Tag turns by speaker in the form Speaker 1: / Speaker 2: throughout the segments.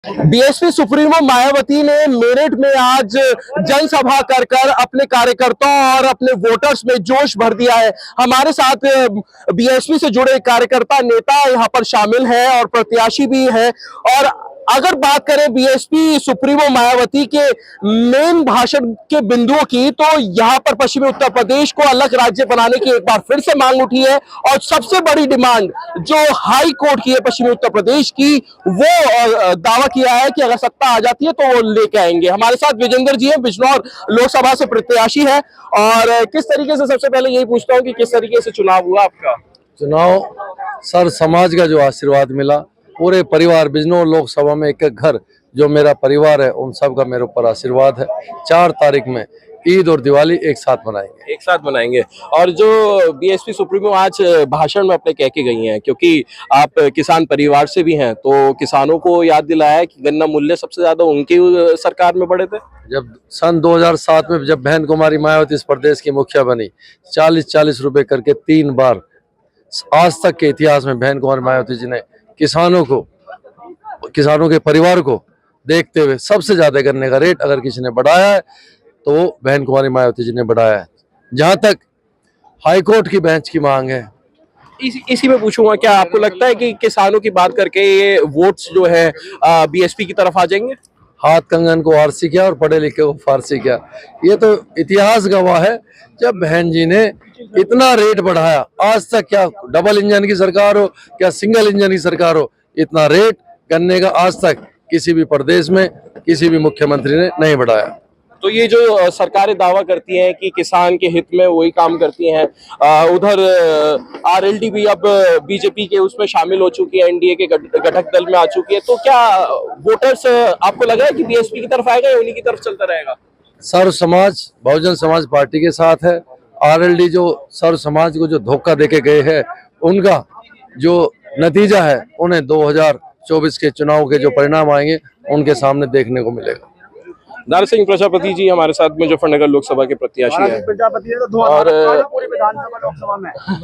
Speaker 1: BSP supremo Mayawati ने मेरठ में आज जनसभा कर अपने कार्यकर्ताओं और अपने वोटर्स में जोश भर दिया है। हमारे साथ बीएसपी से जुड़े कार्यकर्ता नेता यहां पर शामिल हैं और प्रत्याशी भी हैं। और अगर बात करें बीएसपी सुप्रीमो मायावती के मेन भाषण के बिंदुओं की, तो यहां पर पश्चिमी उत्तर प्रदेश को अलग राज्य बनाने की एक बार फिर से मांग उठी है। और सबसे बड़ी डिमांड जो हाई कोर्ट की है पश्चिमी उत्तर प्रदेश की, वो दावा किया है कि अगर सत्ता आ जाती है तो वो लेके आएंगे। हमारे साथ विजेंद्र जी हैं, बिजनौर लोकसभा से प्रत्याशी है। और किस तरीके से, सबसे पहले यही पूछता हूँ कि किस तरीके से चुनाव हुआ आपका?
Speaker 2: चुनाव सर समाज का जो आशीर्वाद मिला, पूरे परिवार बिजनौर लोकसभा में एक एक घर जो मेरा परिवार है उन सब का मेरे ऊपर आशीर्वाद है। 4 तारीख में ईद और दिवाली एक साथ मनाएंगे।
Speaker 1: और जो बीएसपी सुप्रीमो आज भाषण में अपने कह के गई हैं, क्योंकि आप किसान परिवार से भी हैं, तो किसानों को याद दिलाया है कि गन्ना मूल्य सबसे ज्यादा उनकी सरकार में बढ़े थे।
Speaker 2: जब सन 2007 में जब बहन कुमारी मायावती इस प्रदेश की मुखिया बनी, 40-40 रुपए करके 3 बार, आज तक के इतिहास में बहन कुमारी मायावती जी ने किसानों के परिवार को देखते हुए सबसे ज्यादा गन्ने का रेट अगर किसी ने बढ़ाया है तो वो बहन कुमारी मायावती जी ने बढ़ाया है। जहां तक हाईकोर्ट की बेंच की मांग है,
Speaker 1: इसी में पूछूंगा, क्या आपको लगता है कि किसानों की बात करके ये वोट्स जो है बीएसपी की तरफ आ जाएंगे?
Speaker 2: हाथ कंगन को आरसी क्या और पढ़े लिखे को फारसी क्या, ये तो इतिहास गवाह है। जब बहन जी ने इतना रेट बढ़ाया, आज तक क्या डबल इंजन की सरकार हो, क्या सिंगल इंजन की सरकार हो, इतना रेट गन्ने का आज तक किसी भी प्रदेश में किसी भी मुख्यमंत्री ने नहीं बढ़ाया।
Speaker 1: तो ये जो सरकारें दावा करती हैं कि किसान के हित में वही काम करती हैं, उधर आरएलडी भी अब बीजेपी के उसमें शामिल हो चुकी है, एनडीए के घटक दल में आ चुकी है, तो क्या वोटर्स आपको लगा है कि बीएसपी की तरफ आएगा या उन्हीं की तरफ चलता रहेगा?
Speaker 2: सर्व समाज बहुजन समाज पार्टी के साथ है। आरएलडी जो सर्व समाज को जो धोखा देके गए हैं, उनका जो नतीजा है उन्हें 2024 के चुनाव के जो परिणाम आएंगे उनके सामने देखने को मिलेगा।
Speaker 1: दारा सिंह प्रजापति जी हमारे साथ मुजफ्फरनगर लोकसभा के प्रत्याशी हैं और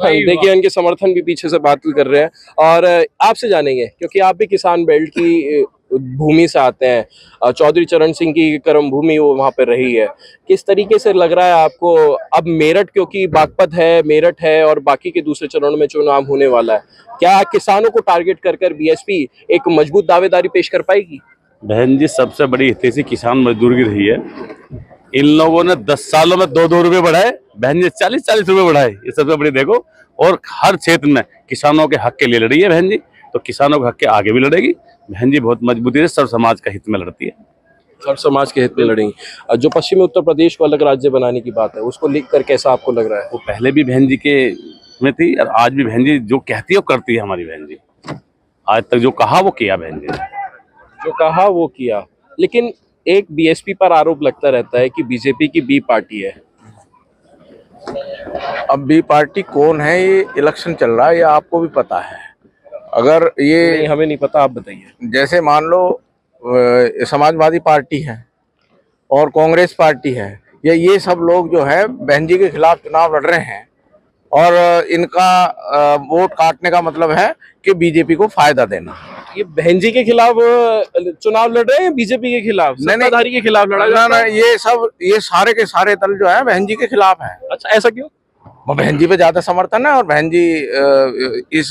Speaker 1: देखिए इनके समर्थन भी पीछे से बात कर रहे हैं। और आपसे जानेंगे, क्योंकि आप भी किसान बेल्ट की भूमि से आते हैं, चौधरी चरण सिंह की कर्म भूमि वो वहां पर रही है, किस तरीके से लग रहा है आपको अब मेरठ, क्योंकि बागपत है, मेरठ है और बाकी के दूसरे चरणों में चुनाव होने वाला है, क्या किसानों को टारगेट कर बीएसपी एक मजबूत दावेदारी पेश कर पाएगी?
Speaker 3: बहन जी सबसे बड़ी हितैषी किसान मजदूर की रही है। इन लोगों ने 10 सालों में 2-2 रुपए बढ़ाए, बहन जी 40-40 रुपए बढ़ाए, ये सबसे बड़ी देखो। और हर क्षेत्र में किसानों के हक के लिए लड़ी है बहन जी, तो किसानों के हक के आगे भी लड़ेगी बहन जी। बहुत मजबूती से सर्व समाज का हित में लड़ती है,
Speaker 1: सर्व समाज के हित में लड़ेंगी। जो पश्चिमी उत्तर प्रदेश को अलग राज्य बनाने की बात है, उसको लेकर कैसा आपको लग रहा है?
Speaker 3: वो पहले भी बहन जी के में थी और आज भी बहन जी जो कहती है वो करती है हमारी बहन जी। आज तक जो कहा वो किया बहन जी,
Speaker 1: जो कहा वो किया। लेकिन एक बीएसपी पर आरोप लगता रहता है कि बीजेपी की बी पार्टी है।
Speaker 4: अब बी पार्टी कौन है, ये इलेक्शन चल रहा है, ये आपको भी पता है। अगर ये
Speaker 1: नहीं, हमें नहीं पता, आप बताइए।
Speaker 4: जैसे मान लो समाजवादी पार्टी है और कांग्रेस पार्टी है, ये सब लोग जो है बहन जी के खिलाफ चुनाव लड़ रहे हैं और इनका वोट काटने का मतलब है कि बीजेपी को फायदा देना।
Speaker 1: ये बहन जी के खिलाफ चुनाव लड़ रहे हैं, बीजेपी के खिलाफ, सत्ताधारी के खिलाफ लड़ा जा रहा है?
Speaker 4: ये सारे के सारे दल जो है बहन जी के खिलाफ है।
Speaker 1: अच्छा, ऐसा क्यों?
Speaker 4: बहन जी पे ज्यादा समर्थन है और बहन जी इस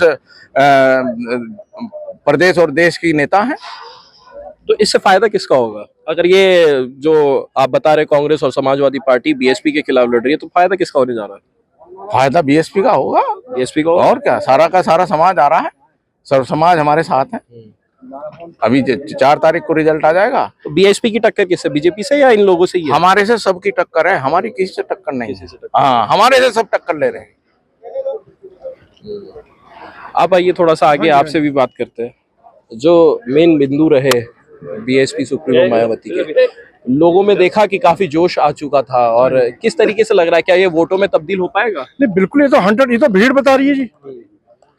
Speaker 4: प्रदेश और देश की नेता है।
Speaker 1: तो इससे फायदा किसका होगा? अगर ये जो आप बता रहे कांग्रेस और समाजवादी पार्टी बीएसपी के खिलाफ लड़ रही है, तो फायदा किसका होने जा रहा है?
Speaker 4: फायदा बीएसपी का होगा।
Speaker 1: बीएसपी का,
Speaker 4: और क्या, सारा का सारा समाज आ रहा है, सर्व समाज हमारे साथ है। अभी 4 तारीख को रिजल्ट आ जाएगा।
Speaker 1: तो बीएसपी की टक्कर किससे, बीजेपी से या इन लोगों से ही है?
Speaker 4: हमारे से सबकी टक्कर है, हमारी किसी से टक्कर नहीं है। हाँ, हमारे से सब टक्कर ले रहे हैं।
Speaker 1: आप आइए थोड़ा सा आगे, आपसे भी बात करते हैं। जो मेन बिंदु रहे बीएसपी सुप्रीमो मायावती के, लोगों में देखा कि काफी जोश आ चुका था, और किस तरीके से लग रहा है, क्या ये वोटों में तब्दील हो पाएगा?
Speaker 5: नहीं, बिल्कुल, ये तो 100, ये तो भीड़ बता रही है जी।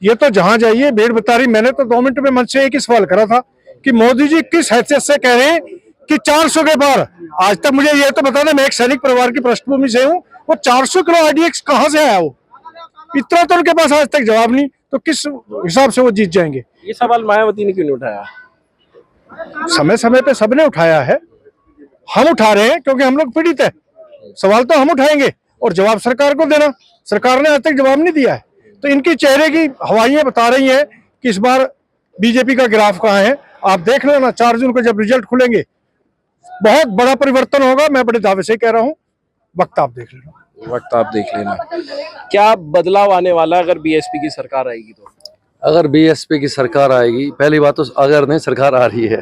Speaker 5: ये तो जहां जाइए भीड़ बता रही। मैंने तो 2 मिनट में मंच से एक ही सवाल करा था कि मोदी जी किस हैसियत से कह रहे हैं कि 400 के पार। आज तक मुझे ये तो बताना, मैं एक सैनिक परिवार की पृष्ठभूमि से हूँ, वो 400 किलो आरडीएक्स कहाँ से आया? वो इतना तो उनके पास आज तक जवाब नहीं, तो किस हिसाब से वो जीत जाएंगे?
Speaker 1: ये सवाल मायावती ने क्यों नहीं उठाया?
Speaker 5: समय समय पे सबने उठाया है, हम उठा रहे हैं क्योंकि हम लोग पीड़ित है। सवाल तो हम उठाएंगे और जवाब सरकार को देना। सरकार ने आज तक जवाब नहीं दिया है, तो इनकी चेहरे की हवाइयां बता रही हैं कि इस बार बीजेपी का ग्राफ कहाँ है। आप देख लेना 4 जून को जब रिजल्ट खुलेंगे बहुत बड़ा परिवर्तन होगा, मैं बड़े दावे से कह रहा हूँ। वक्त आप देख लेना।
Speaker 1: वक्त आप देख लेना। क्या बदलाव आने वाला है अगर बीएसपी की सरकार आएगी तो?
Speaker 2: अगर बीएसपी की सरकार आएगी, पहली बात तो अगर नहीं, सरकार आ रही है।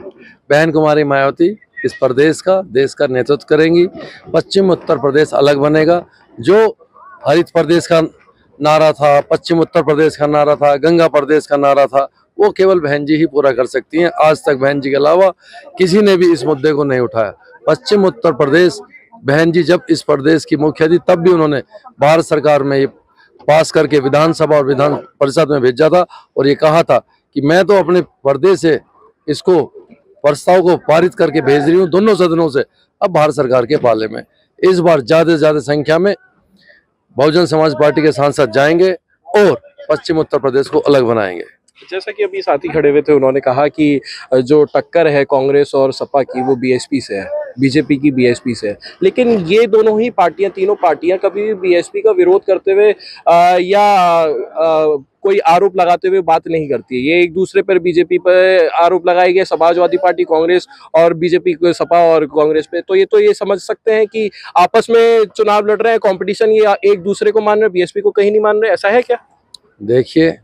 Speaker 2: बहन कुमारी मायावती इस प्रदेश का, देश का नेतृत्व करेंगी। पश्चिम उत्तर प्रदेश अलग बनेगा। जो हरित प्रदेश का नारा था, पश्चिम उत्तर प्रदेश का नारा था, गंगा प्रदेश का नारा था, वो केवल बहन जी ही पूरा कर सकती हैं। आज तक बहन जी के अलावा किसी ने भी इस मुद्दे को नहीं उठाया। पश्चिम उत्तर प्रदेश, बहन जी जब इस प्रदेश की मुख्य थी तब भी उन्होंने भारत सरकार में ये पास करके विधानसभा और विधान परिषद में भेजा था और ये कहा था कि मैं तो अपने प्रदेश से इसको प्रस्ताव को पारित करके भेज रही हूँ दोनों सदनों से, अब भारत सरकार के पाले में। इस बार ज्यादा से ज्यादा संख्या में बहुजन समाज पार्टी के सांसद जाएंगे और पश्चिम उत्तर प्रदेश को अलग बनाएंगे।
Speaker 1: जैसा कि अभी साथी खड़े हुए थे, उन्होंने कहा कि जो टक्कर है कांग्रेस और सपा की वो बीएसपी से है, बीजेपी की बीएसपी से है। लेकिन ये दोनों ही पार्टियां, तीनों पार्टियां कभी भी बीएसपी का विरोध करते हुए कोई आरोप लगाते हुए बात नहीं करती है। ये एक दूसरे पर, बीजेपी पर आरोप लगाए गए, समाजवादी पार्टी कांग्रेस और बीजेपी सपा और कांग्रेस पे, तो ये समझ सकते हैं कि आपस में चुनाव लड़ रहे हैं, कंपटीशन, ये एक दूसरे को मान रहे हैं, बीएसपी को कहीं नहीं मान रहे, ऐसा है क्या?
Speaker 2: देखिए,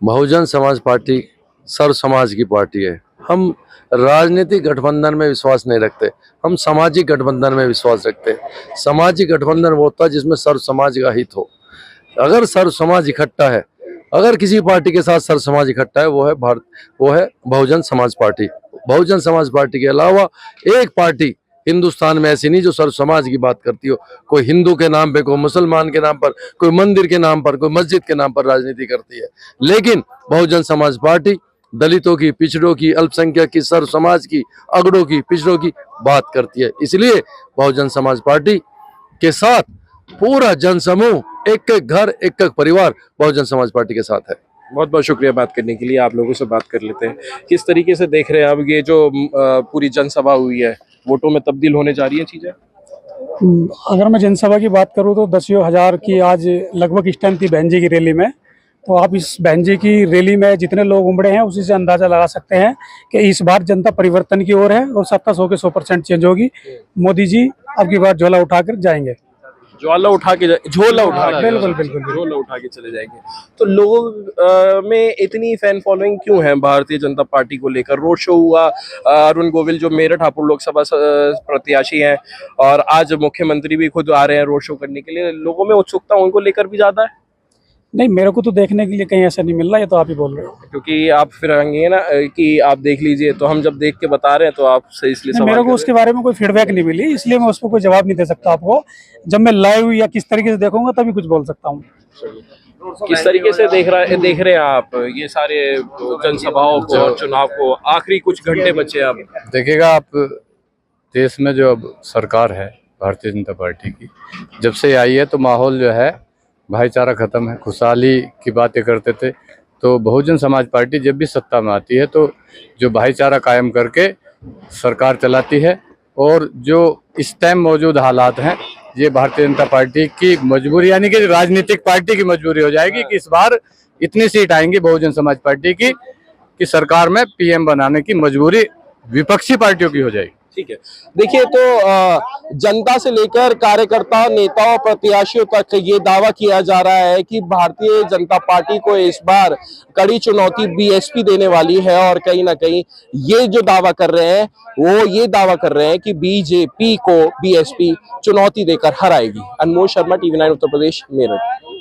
Speaker 2: बहुजन समाज पार्टी सर्व समाज की पार्टी है। हम राजनीतिक गठबंधन में विश्वास नहीं रखते, हम सामाजिक गठबंधन में विश्वास रखते हैं। सामाजिक गठबंधन वो होता है जिसमें सर्व समाज का हित हो। अगर सर्व समाज इकट्ठा है, अगर किसी पार्टी के साथ सर्व समाज इकट्ठा है, वो है बहुजन समाज पार्टी। बहुजन समाज पार्टी के अलावा एक पार्टी हिंदुस्तान में ऐसी नहीं जो सर्व समाज की बात करती हो। कोई हिंदू के नाम पे, कोई मुसलमान के नाम पर, कोई मंदिर के नाम पर, कोई मस्जिद के नाम पर राजनीति करती है। लेकिन बहुजन समाज पार्टी दलितों की, पिछड़ों की, अल्पसंख्यक की, सर्व समाज की, अगड़ों की, पिछड़ों की बात करती है। इसलिए बहुजन समाज पार्टी के साथ पूरा जनसमूह, एक एक घर, एक एक परिवार बहुजन समाज पार्टी के साथ है।
Speaker 1: बहुत बहुत शुक्रिया बात करने के लिए। आप लोगों से बात कर लेते हैं, किस तरीके से देख रहे हैं अब ये जो पूरी जनसभा हुई है, वोटों में तब्दील होने जा रही है चीजें?
Speaker 6: अगर मैं जनसभा की बात करूं तो 10,000 की आज लगभग स्ट्रेंथ थी बहन जी की रैली में। तो आप इस बहन जी की रैली में जितने लोग उमड़े हैं उसी से अंदाजा लगा सकते हैं कि इस बार जनता परिवर्तन की ओर है और सत्ता 100 के 100% चेंज होगी। मोदी जी अब की बार झोला उठाकर जाएंगे।
Speaker 1: झोला उठा के
Speaker 6: बिल्कुल
Speaker 1: झोला उठा के चले जाएंगे। तो लोगों में इतनी फैन फॉलोइंग क्यों है भारतीय जनता पार्टी को लेकर? रोड शो हुआ, अरुण गोविल जो मेरठ हापुड़ लोकसभा प्रत्याशी हैं और आज मुख्यमंत्री भी खुद आ रहे हैं रोड शो करने के लिए, लोगों में उत्सुकता उनको लेकर भी ज्यादा है?
Speaker 6: नहीं, मेरे को तो देखने के लिए कहीं ऐसा नहीं मिल रहा, ये तो आप ही बोल रहे हो।
Speaker 1: क्योंकि आप फिर आएंगे ना कि आप देख लीजिए, तो हम जब देख के बता रहे हैं तो आप सही, इसलिए
Speaker 6: मेरे को उसके बारे में कोई फीडबैक नहीं मिली, इसलिए मैं उस पर कोई जवाब नहीं दे सकता आपको। जब मैं लाइव या किस तरीके से देखूंगा तभी कुछ बोल सकता हूँ।
Speaker 1: किस तरीके से देख रहे हैं आप ये सारे जनसभाओं को और चुनाव को? आखिरी कुछ घंटे बचे अब।
Speaker 7: देखिएगा आप, देश में जो अब सरकार है भारतीय जनता पार्टी की, जब से आई है तो माहौल जो है भाईचारा खत्म है। खुशहाली की बातें करते थे, तो बहुजन समाज पार्टी जब भी सत्ता में आती है तो जो भाईचारा कायम करके सरकार चलाती है। और जो इस टाइम मौजूद हालात हैं, ये भारतीय जनता पार्टी की मजबूरी, यानी कि राजनीतिक पार्टी की मजबूरी हो जाएगी कि इस बार इतनी सीट आएंगी बहुजन समाज पार्टी की कि सरकार में पीएम बनाने की मजबूरी विपक्षी पार्टियों की हो जाएगी।
Speaker 1: ठीक है, देखिए तो जनता से लेकर कार्यकर्ता, नेताओं, प्रत्याशियों तक ये दावा किया जा रहा है कि भारतीय जनता पार्टी को इस बार कड़ी चुनौती बीएसपी देने वाली है। और कहीं ना कहीं ये जो दावा कर रहे हैं वो ये दावा कर रहे हैं कि बीजेपी को बीएसपी चुनौती देकर हराएगी। अनमोल शर्मा, TV9 उत्तर प्रदेश, मेरठ।